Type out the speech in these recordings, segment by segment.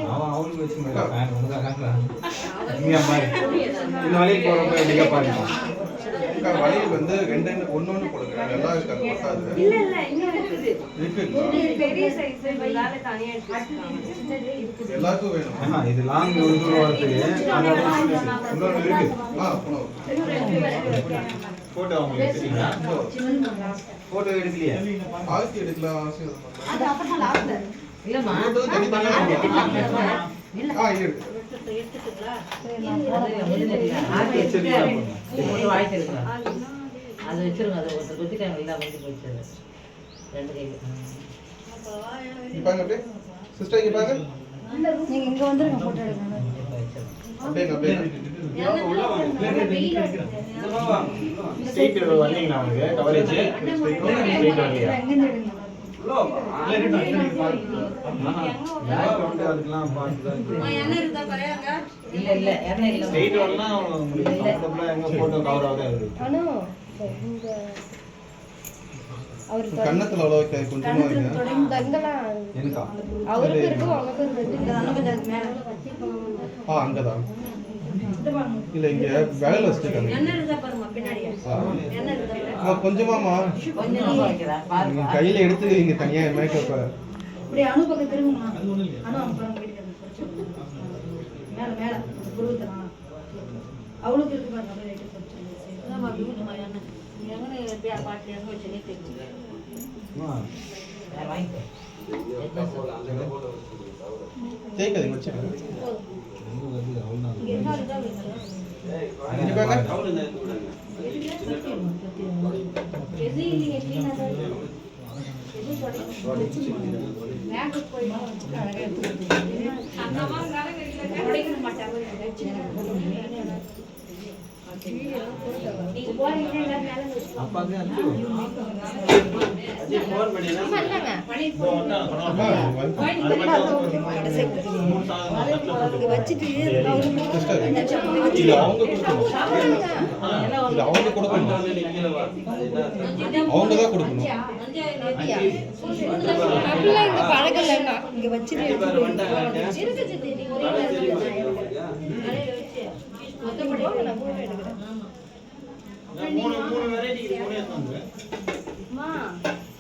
அவன் அவனுக்கு வச்சுக்கோங்க ஃபேன் உனக்கு காட்டுறான் இங்க பாரு இந்த வழிக்கு போறப்ப எப்படிங்க பாருங்க இந்த வழி வந்து ரெண்டு ஒண்ணு போடுங்க நல்லா இருக்காது பத்தாது இல்ல இங்க இருக்குது பெரிய சைஸ் வேற தனியா இருக்கு எல்லாருக்கும் வேணும் இது லாங் ஒரு தூரம் வரதுக்கு இன்னொரு இருக்கு போட்டோ உங்களுக்கு எடுத்தீங்களா போட்டோ எடுக்கலையா ஆசி எடுக்கலாம் ஆசி அது அப்பதான் லாஸ்ட்ல இல்லம்மா இல்ல எடுத்துங்களா அது வச்சிருங்க அது ஒருத்தர் குத்திட்டாங்க இல்ல வந்து போச்சு ரெண்டு கையில இப்பாங்க அப்படியே சிஸ்டர் இங்க பாருங்க நீங்க இங்க வந்துருங்க போட்டோ எடுங்க அப்படியே உள்ள வாங்க ஸ்ட்ரைட் வந்தீங்களா உங்களுக்கு கவரேஜ் ஸ்ட்ரைட் வரலையா இல்ல எண்ணெய் இல்ல ஸ்ட்ரைட் வரலாம் உங்களுக்கு கம்ஃபர்ட்டபிளா எங்க போட்டோ கவர் ஆகுது அனு இங்க அவர் கண்ணத்துல அவ்வளவு கொஞ்சமா இருக்கு தங்கலாம் எனக்கா அவருக்கு இருக்கு அவங்களுக்கு இருக்கு மேல அங்கதான் இல்ல இங்க வேலை வச்சிருக்காங்க என்ன இருந்தா பாருங்க பின்னாடியே என்ன இருந்தா கொஞ்சமாமா கொஞ்சம் வைக்கிறேன் பாருங்க கையில எடுத்து இங்க தனியா மேக்கப் இப்படி அனு பக்கம் திரும்புமா அனு அப்புறம் மேல மேல குருத்தனா அவளுக்கு இருக்கு பாருங்க அப்படியே ரைட் சொல்லுங்க நம்ம வீட்டு மாதிரி எங்கனே எப்படியா பாட்டி எங்க வச்சு நீ தெரியுங்க வாங்கிக்கோ தேய்க்காதீங்க வச்சுக்கோங்க என்ன இருந்தா இங்க பாருங்க எது இல்லைங்க க்ளீனா தான் எது தொடங்க மேக்கப் போய் அழகா எடுத்து அங்கமா காலங்க இல்ல தொடங்க மாட்டாங்க நீங்க போறீங்க எல்லாரும் மேல அப்பாக்கு வச்சுட்டு இது அவங்க கொடுக்கணும் அவங்க தான் கொடுக்கணும் அப்படிலாம் இங்க பழகலன்னா இங்க வச்சுட்டு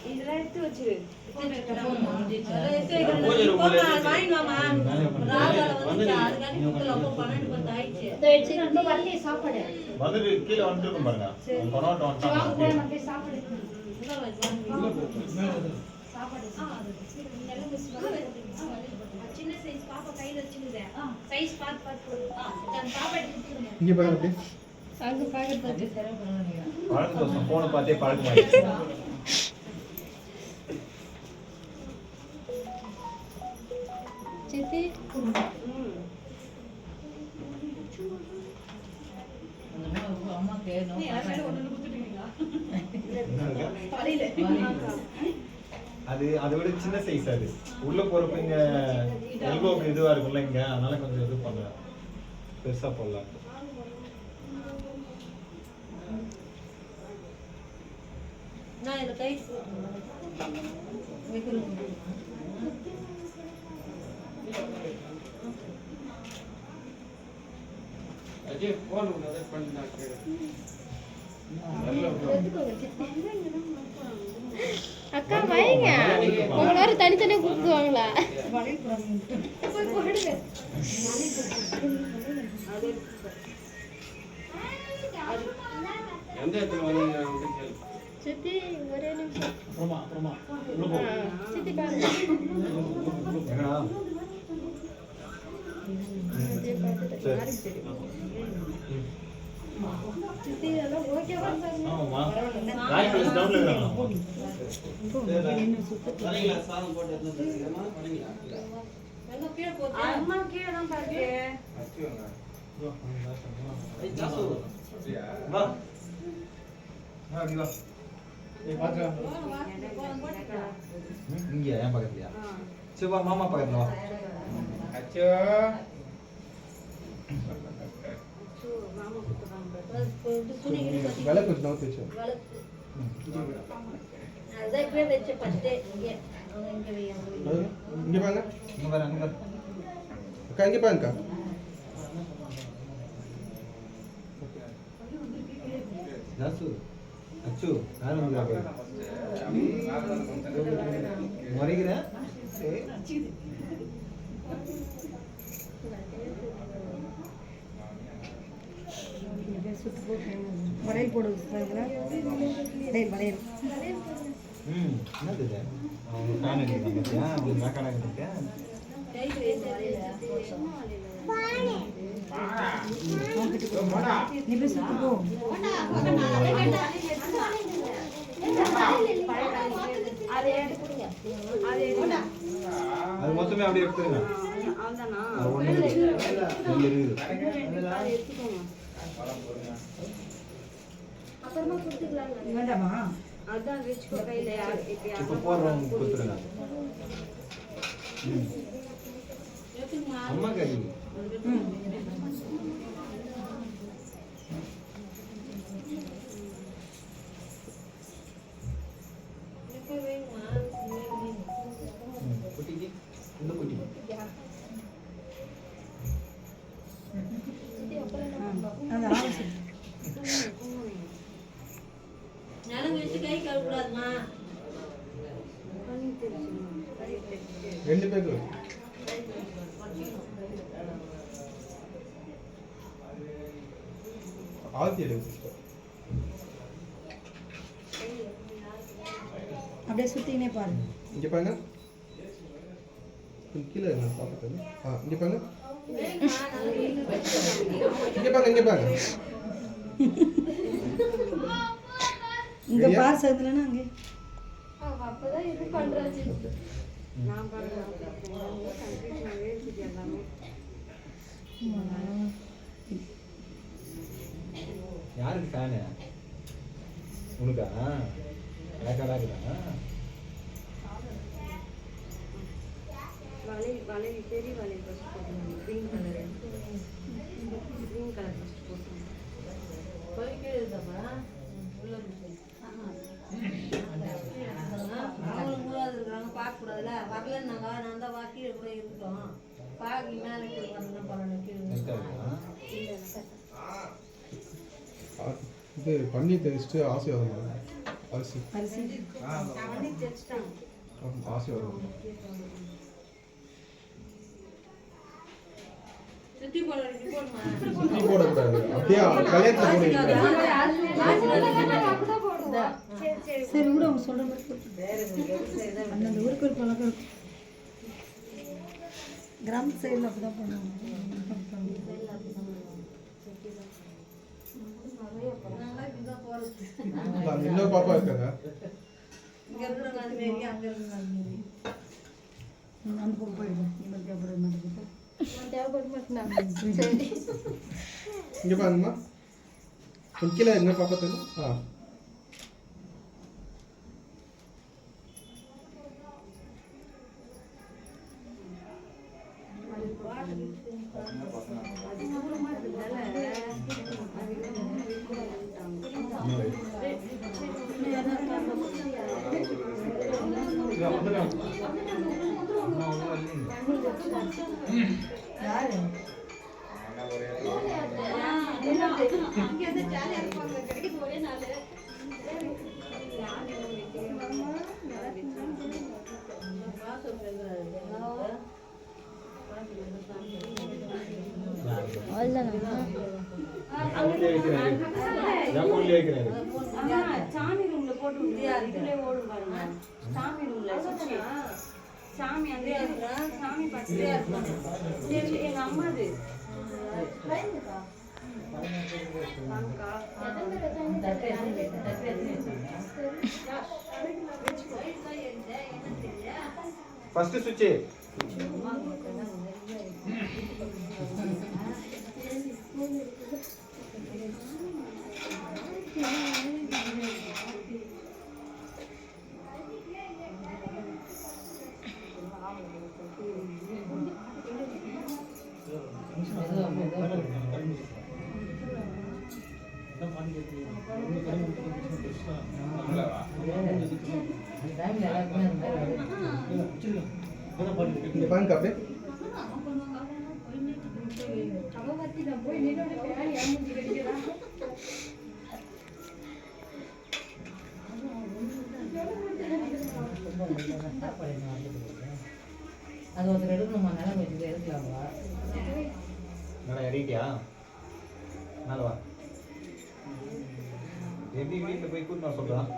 இதெல்லாம் எடுத்து வச்சிரு சாப்பாடு வந்துட்டு கீழே வந்துருக்கும் பாருங்க கொரோட்டோ சாப்பாடு சின்ன சைஸ் பாப்பா கையில வச்சிருந்தே சைஸ் பார்த்து சாப்பாடு இங்க பாருங்க அப்படியே அங்க பாக்குறது பழக்க தோசம் போன பார்த்தே பழக்கமாயிடுச்சு சித்தி அது அதை விட சின்ன சைஸ் அது உள்ள போறப்ப இங்க எல்போக்கு இதுவா இருக்கும்ல இங்க அதனால கொஞ்சம் இது பண்ண பெருசா போடலாம் நான் இத கை அஜய் போன் உனக்கு பண்ணாக்க அக்கா வைங்க உங்களார தனித்தனியா கூப்பிடுவாங்களா போய் போடுங்க எந்த இடத்துல வந்து சித்தி ஒரே நிமிஷம் அப்புறமா உள்ள போ சித்தி பாருங்க எங்கடா சித்தி எல்லாம் ஓகேவா ஆமாமா ரைட் பிளஸ் டவுன்ல இருக்கணும் சரிங்களா சாதம் போட்டு எடுத்துறீங்கமா பண்ணீங்களா எங்க கீழ போச்சு அம்மா கீழ தான் பாருங்க அச்சுங்க வா வா ஏய் பாத்துடா இங்க ஏன் பக்கத்துலயா சரி வா மாமா பக்கத்துல வா அச்சோ மாமா கூப்பிடுறாங்க துணி வேலை கொஞ்சம் நோட் வெச்சு அதான் இப்பவே வெச்ச ஃபர்ஸ்ட் இங்க இங்க இங்க பாருங்க இங்க பாரு அங்க பாரு அக்கா இங்கே பாருங்கக்கா. தாசு அச்சு யார் வந்து முறைகிற வளையல் போடுவது வளையல் என்னது இது அவங்க ஃபேன் அடிக்கிறாங்க பார்த்தியா அப்படி மேக்காடாக இருக்கேன் நீ போய் சுத்து போ. அது மொத்தமே அப்படியே எடுத்துருங்க அது ஒன்று இருக்குது வேண்டாமா? இப்போ போடுறவங்க கொடுத்துருங்க அம்மா கறி குட்டிக்கு இந்த குட்டி அது ஆலோசனை. ரெண்டு பேருக்கு ஆத்தி எடுங்க சிஸ்டர். அப்படியே சுத்தினே பாருங்க. இங்கே பாருங்க. கீழே என்ன பார்த்துட்டு இங்கே பாருங்க. இங்கே பாருங்க இங்கே பாருங்க. இங்க பார் சேர்த்துலன்னா அங்கே அப்பதான் இது பண்றாச்சு நான் பண்றேன் கன்ஃபியூஷனாவே இருக்குது எல்லாமே யாருக்கு ஃபேனு உனக்கா அழகாடாக்குதா வளையல் பெரிய வளையல் ஃபர்ஸ்ட் போட்டுருங்க க்ரீன் கலர் ஃபர்ஸ்ட் போட்டுருங்க அவங்களும் கூடாது இருக்கிறாங்க பார்க்க கூடாதுல வரலன்னாங்க நான் தான் வாக்கில கூட இருக்கட்டும் பாக்கி மேலே கீழே வரணும் பரவாயில்ல இது பண்ணி தெரிச்சுட்டு ஆசீர்வாதம் அரிசி அரிசி ஆசீர்வாதம் சுத்தி போடுமா சுற்றி போடக்கூடாது அப்படியே கல்யாணத்தில் போடுவீங்க. சரி கூட அவங்க சொல்ற மாதிரி அந்தந்த ஊருக்கு ஒரு பழக்கம் இருக்கும். கிராம சைடில் அப்படிதான் பண்ணுவாங்க. இன்னொரு பாப்பா இருக்காங்க. இங்க இருக்கிறவங்க அது மாரி அங்கே இருக்கிறவங்க அது மாரி அந்த பக்கம் போயிடுங்க. நீங்கள் தேவைப்படுற மாதிரி இங்கே பாருங்கம்மா. கீழே என்ன பாப்பா தெரியும். யாரு சாமி ரூம்ல போட்டு இதுலயே ஓடும் பாருங்க. சாமி ரூம்ல சாமி அந்த சாமி பக்கத்துல எங்க அம்மாது ஃபர்ஸ்ட் சுவிட்ச் இங்கே பாருங்க அப்படியே சாப்பாடு என்ன வாங்கிட்டு போகுது? அது ஒருத்தர் எடுக்கணுமா? நிலம் வச்சுட்டு எடுக்கலாமா? மேடம் இறங்கிட்டியா? மேலே வா. எப்படி வீட்டில் போய் கூட்டின்னு வர சொல்கிறான்?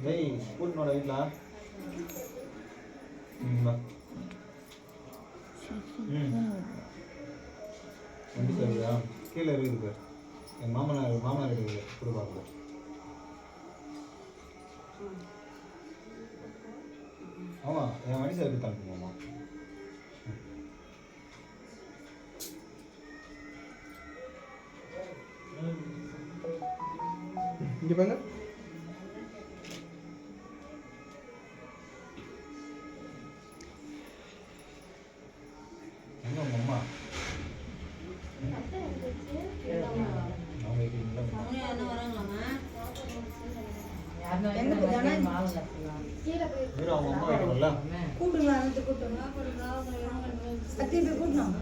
டேய் கூட்டின்னு வர வீட்டில். வா. வண்டி சரியா? கீழே இருக்குது பேர். என் மாமனார் இருக்குது கொடுப்பாங்க. ஆமாம் என் வண்டி சார் எடுத்து அனுப்புமாம்மா. இங்கே பாருங்க. எங்க உங்க அம்மா? அவங்க இருக்கீங்களா? என்ன வராங்களாமா? யாருன்னா வந்து மாவு நட்டுலாம். வெறும் அவங்க அம்மா இருக்கணும்ல. கூப்பிடுங்க, கூப்பிட்டுங்க, சத்தியம் போய் கூட்டணும்.